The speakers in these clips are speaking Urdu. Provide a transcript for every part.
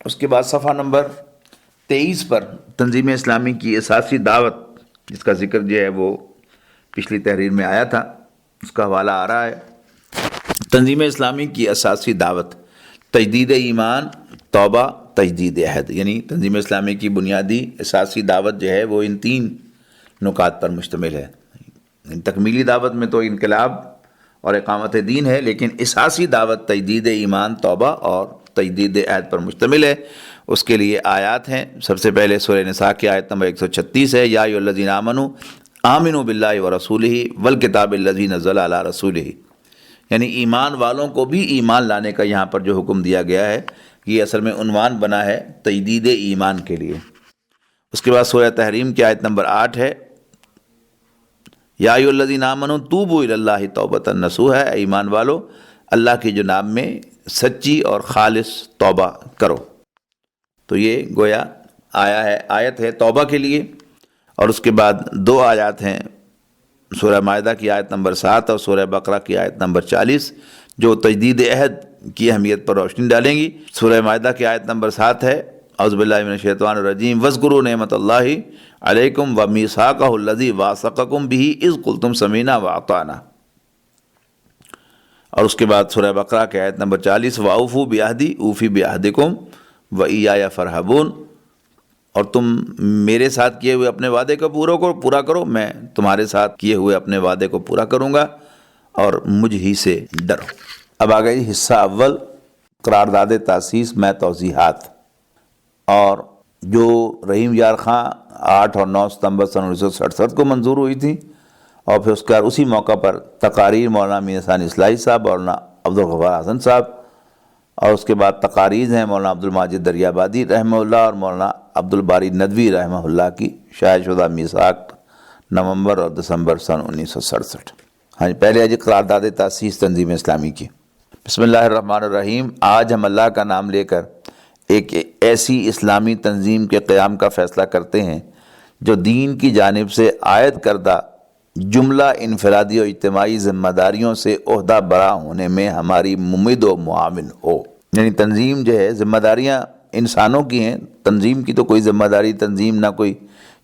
اس کے بعد صفحہ نمبر 23 پر تنظیم اسلامی کی اساسی دعوت، جس کا ذکر جو ہے وہ پچھلی تحریر میں آیا تھا، اس کا حوالہ آ رہا ہے۔ تنظیم اسلامی کی اساسی دعوت، تجدید ایمان، توبہ، تجدید عہد، یعنی تنظیم اسلامی کی بنیادی اساسی دعوت جو ہے وہ ان 3 نکات پر مشتمل ہے۔ تکمیلی دعوت میں تو انقلاب اور اقامت دین ہے، لیکن اساسی دعوت تجدید ایمان، توبہ اور تجدید عہد پر مشتمل ہے۔ اس کے لیے آیات ہیں۔ سب سے پہلے سورہ نساء کی آیت نمبر 136 ہے، یا ایھا الذین آمنوا آمنوا باللہ ورسولہ والکتاب الذی نزل علی رسولہ، یعنی ایمان والوں کو بھی ایمان لانے کا یہاں پر جو حکم دیا گیا ہے، یہ اصل میں عنوان بنا ہے تجدید ایمان کے لیے۔ اس کے بعد سورہ تحریم کی آیت نمبر 8 ہے، یا ایھا الذین آمنوا توبوا الی اللہ توبۃ نصوحا، اے ایمان والو اللہ کی جناب میں سچی اور خالص توبہ کرو۔ تو یہ گویا آیت ہے توبہ کے لیے۔ اور اس کے بعد 2 آیات ہیں، سورہ مائدہ کی آیت نمبر 7 اور سورہ بقرہ کی آیت نمبر 40، جو تجدید عہد کی اہمیت پر روشنی ڈالیں گی۔ سورہ مائدہ کی آیت نمبر 7 ہے، اعوذ باللہ من الشیطان الرجیم، واذکروا نعمت اللہ علیکم ومیثاقہ الذی واثقکم بہ اذ قلتم سمعنا واطعنا۔ اور اس کے بعد سورہ بقرہ کی آیت نمبر 40، واوفوا بعہدی اوفی بعہدکم وایایا فارہبون، اور تم میرے ساتھ کیے ہوئے اپنے وعدے کو پورا کرو، میں تمہارے ساتھ کیے ہوئے اپنے وعدے کو پورا کروں گا، اور مجھ ہی سے ڈرو۔ اب آ گئی حصہ اول، قرارداد تاسیس میں توضیحات۔ اور جو رحیم یار خاں 8 اور 9 ستمبر سن 1967 کو منظور ہوئی تھی، اور پھر اس کے بعد اسی موقع پر تقاریر مولانا میر ثانی اصلاحی صاحب، مولانا عبدالغفار حسن صاحب، اور اس کے بعد تقاریر ہیں مولانا عبدالماجد دریابادی رحمہ اللہ اور مولانا عبدالباری ندوی رحمہ اللہ کی، شائع شدہ میثاق نومبر اور دسمبر سن 1967۔ ہاں جی، پہلے ہے جی قرارداد تاسیس تنظیم اسلامی کی۔ بسم اللہ الرحمن الرحیم۔ آج ہم اللہ کا نام لے کر ایک ایسی اسلامی تنظیم کے قیام کا فیصلہ کرتے ہیں جو دین کی جانب سے عائد کردہ جملہ انفرادی اور اجتماعی ذمہ داریوں سے عہدہ برا ہونے میں ہماری ممد و معاون ہو۔ یعنی تنظیم جو ہے ذمہ داریاں انسانوں کی ہیں، تنظیم کی تو کوئی ذمہ داری تنظیم نہ کوئی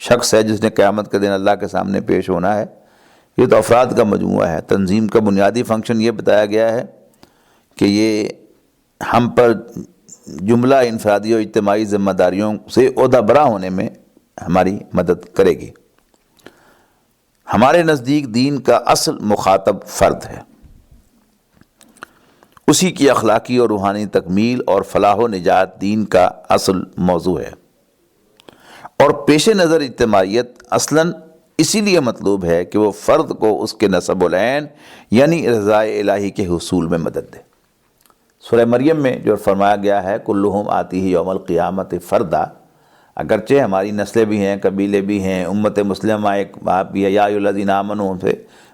شخص ہے جس نے قیامت کے دن اللہ کے سامنے پیش ہونا ہے، یہ تو افراد کا مجموعہ ہے۔ تنظیم کا بنیادی فنکشن یہ بتایا گیا ہے کہ یہ ہم پر جملہ انفرادی اور اجتماعی ذمہ داریوں سے عہدہ برا ہونے میں ہماری مدد کرے گی۔ ہمارے نزدیک دین کا اصل مخاطب فرد ہے، اسی کی اخلاقی اور روحانی تکمیل اور فلاح و نجات دین کا اصل موضوع ہے، اور پیش نظر اجتماعیت اصلاً اسی لیے مطلوب ہے کہ وہ فرد کو اس کے نسب العین یعنی رضا الہی کے حصول میں مدد دے۔ سورہ مریم میں جو فرمایا گیا ہے کلہم آتیہ یوم القیامت فردا، اگرچہ ہماری نسلیں بھی ہیں، قبیلے بھی ہیں، امت مسلمہ ایک باپ بھی ہے، یا ایھا الذین آمنوا سے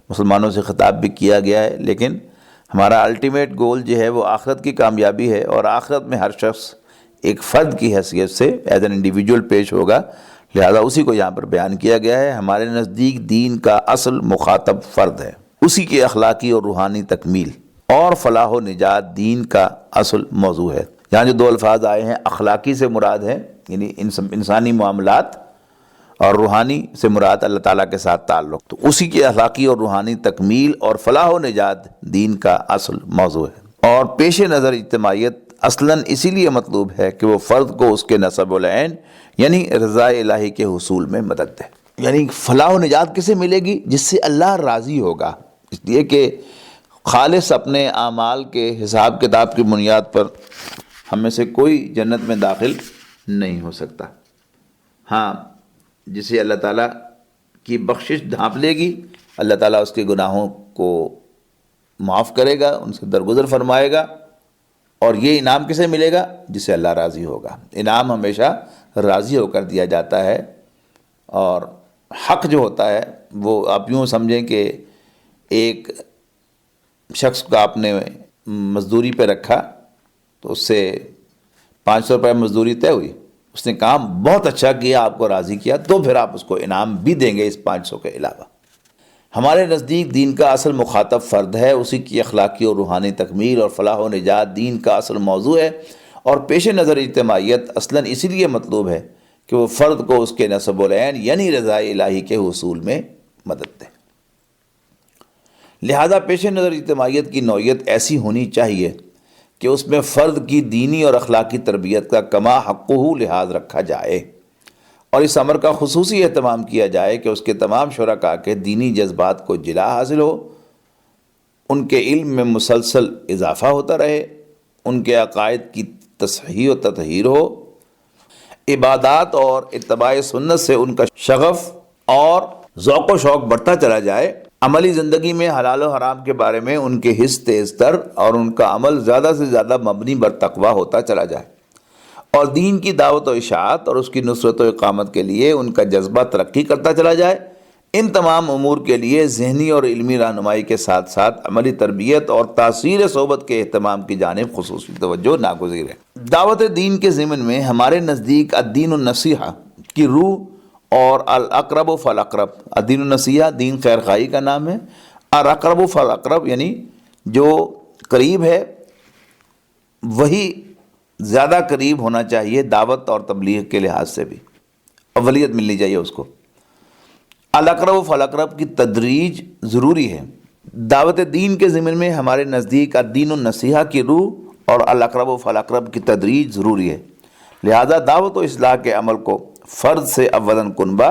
مسلمانوں سے خطاب بھی کیا گیا ہے، لیکن ہمارا الٹیمیٹ گول جو ہے وہ آخرت کی کامیابی ہے، اور آخرت میں ہر شخص ایک فرد کی حیثیت سے ایز این انڈیویجول پیش ہوگا، لہذا اسی کو یہاں پر بیان کیا گیا ہے۔ ہمارے نزدیک دین کا اصل مخاطب فرد ہے، اسی کی اخلاقی اور روحانی تکمیل اور فلاح و نجات دین کا اصل موضوع ہے۔ یہاں جو 2 الفاظ آئے ہیں، اخلاقی سے مراد ہے یعنی انسانی معاملات، اور روحانی سے مراد اللہ تعالیٰ کے ساتھ تعلق، تو اسی کی اخلاقی اور روحانی تکمیل اور فلاح و نجات دین کا اصل موضوع ہے۔ اور پیش نظر اجتماعیت اصلاً اسی لیے مطلوب ہے کہ وہ فرد کو اس کے نسب العین یعنی رضا الہی کے حصول میں مدد دے۔ یعنی فلاح و نجات کسے ملے گی؟ جس سے اللہ راضی ہوگا، اس لیے کہ خالص اپنے اعمال کے حساب کتاب کی بنیاد پر ہم میں سے کوئی جنت میں داخل نہیں ہو سکتا۔ ہاں، جسے اللہ تعالیٰ کی بخشش ڈھانپ لے گی، اللہ تعالیٰ اس کے گناہوں کو معاف کرے گا، ان سے درگزر فرمائے گا، اور یہ انعام کسے ملے گا؟ جسے اللہ راضی ہوگا۔ انعام ہمیشہ راضی ہو کر دیا جاتا ہے، اور حق جو ہوتا ہے وہ آپ یوں سمجھیں کہ ایک شخص کو آپ نے مزدوری پہ رکھا تو اس سے 500 روپے مزدوری طے ہوئی، اس نے کام بہت اچھا کیا، آپ کو راضی کیا، تو پھر آپ اس کو انعام بھی دیں گے اس 500 کے علاوہ۔ ہمارے نزدیک دین کا اصل مخاطب فرد ہے، اسی کی اخلاقی اور روحانی تکمیل اور فلاح و نجات دین کا اصل موضوع ہے، اور پیش نظر اجتماعیت اصلاً اسی لیے مطلوب ہے کہ وہ فرد کو اس کے نصب العین یعنی رضا الہی کے حصول میں مدد دے۔ لہذا پیش نظر اجتماعیت کی نوعیت ایسی ہونی چاہیے کہ اس میں فرد کی دینی اور اخلاقی تربیت کا کما حقہ لحاظ رکھا جائے، اور اس امر کا خصوصی اہتمام کیا جائے کہ اس کے تمام شرکاء کے دینی جذبات کو جلا حاصل ہو، ان کے علم میں مسلسل اضافہ ہوتا رہے، ان کے عقائد کی تصحیح و تطہیر ہو، عبادات اور اتباع سنت سے ان کا شغف اور ذوق و شوق بڑھتا چلا جائے، عملی زندگی میں حلال و حرام کے بارے میں ان کے حس تیز تر اور ان کا عمل زیادہ سے زیادہ مبنی بر تقویٰ ہوتا چلا جائے، اور دین کی دعوت و اشاعت اور اس کی نصرت و اقامت کے لیے ان کا جذبہ ترقی کرتا چلا جائے۔ ان تمام امور کے لیے ذہنی اور علمی رہنمائی کے ساتھ ساتھ عملی تربیت اور تاثیر صحبت کے اہتمام کی جانب خصوصی توجہ ناگزیر ہے۔ دعوت دین کے ضمن میں ہمارے نزدیک الدین النصیحہ کی روح اور الاقرب فالاقرب، الدین النصیحہ دین خیر خواہی کا نام ہے، الاقرب فالاقرب یعنی جو قریب ہے وہی زیادہ قریب ہونا چاہیے دعوت اور تبلیغ کے لحاظ سے بھی، اولیت ملنی چاہیے اس کو۔ الاقرب فالاقرب کی تدریج ضروری ہے۔ دعوت دین کے ضمن میں ہمارے نزدیک الدین النصیحہ کی روح اور الاقرب فالاقرب کی تدریج ضروری ہے، لہذا دعوت و اصلاح کے عمل کو فرد سے اولاً کنبہ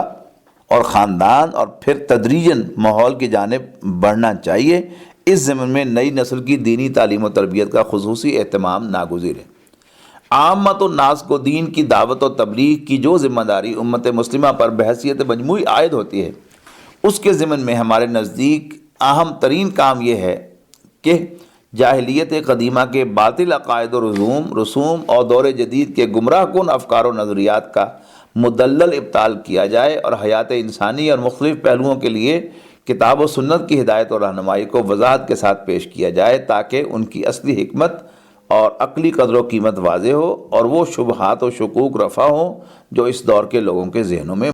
اور خاندان اور پھر تدریجاً ماحول کی جانب بڑھنا چاہیے۔ اس ضمن میں نئی نسل کی دینی تعلیم و تربیت کا خصوصی اہتمام ناگزیر ہے۔ عامت الناس کو دین کی دعوت و تبلیغ کی جو ذمہ داری امت مسلمہ پر بحیثیت مجموعی عائد ہوتی ہے، اس کے ضمن میں ہمارے نزدیک اہم ترین کام یہ ہے کہ جاہلیت قدیمہ کے باطل عقائد و رسوم اور دور جدید کے گمراہ کن افکار و نظریات کا مدلل ابطال کیا جائے، اور حیات انسانی اور مختلف پہلوؤں کے لیے کتاب و سنت کی ہدایت اور رہنمائی کو وضاحت کے ساتھ پیش کیا جائے، تاکہ ان کی اصلی حکمت اور عقلی قدر و قیمت واضح ہو اور وہ شبہات و شکوک رفع ہوں جو اس دور کے لوگوں کے ذہنوں میں